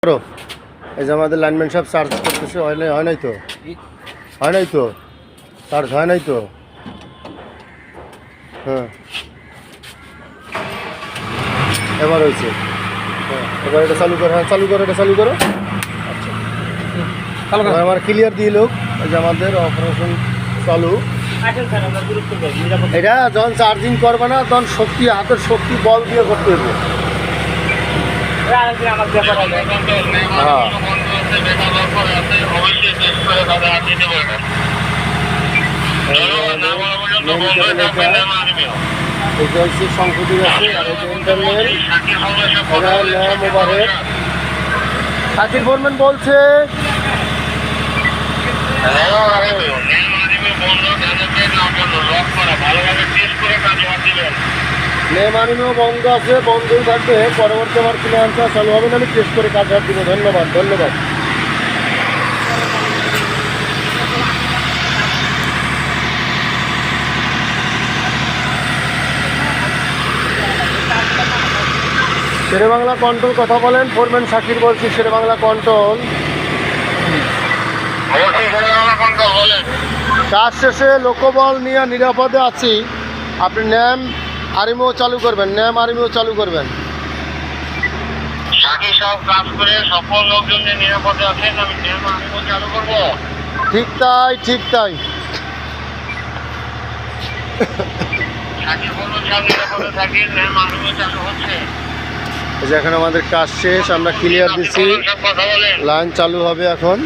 করো। এই যে আমাদের লাইনম্যান সাহেব চার্জ করতেছে, হয় নাই তো চার্জ হয় নাই তো। হ্যাঁ এবার হয়েছে। হ্যাঁ এবার এটা চালু করো, হ্যাঁ চালু করো, এটা চালু করো। আচ্ছা আমার ক্লিয়ার দিয়ে লোক। এই যে আমাদের অপারেশন চালু। এটা যখন চার্জিং করবে না তখন শক্তি, হাতের শক্তি বল দিয়ে করতে হবে। হ্যাঁ এটা হচ্ছে সংসদী আছে, আর এটা ইন্টারনেট, এটা ন্যাম ওভারহেড। শাকির ফোরম্যান বলছে ন্যাম আনিমেও বন্ধ আছে, বন্ধই থাকবে। পরবর্তী আবার ক্লিয়ারেন্স চালু হবে না, আমি টেস্ট করে কাজ হাত দিব। ধন্যবাদ ধন্যবাদ। শেরে বাংলা কন্ট্রোল কথা বলেন। ফোরম্যান শাকির বলছি, শেরে বাংলা কন্ট্রোল। কাজ শেষে লোকবল নিয়ে নিরাপদে আছি। আপনি ন্যাম আর্মিও চালু করবেন, ন্যাম আর্মিও চালু করবেন। ঠিক তাই, ঠিক তাই। এখন আমাদের কাজ শেষ, আমরা ক্লিয়ার দিচ্ছি, লাইন চালু হবে এখন।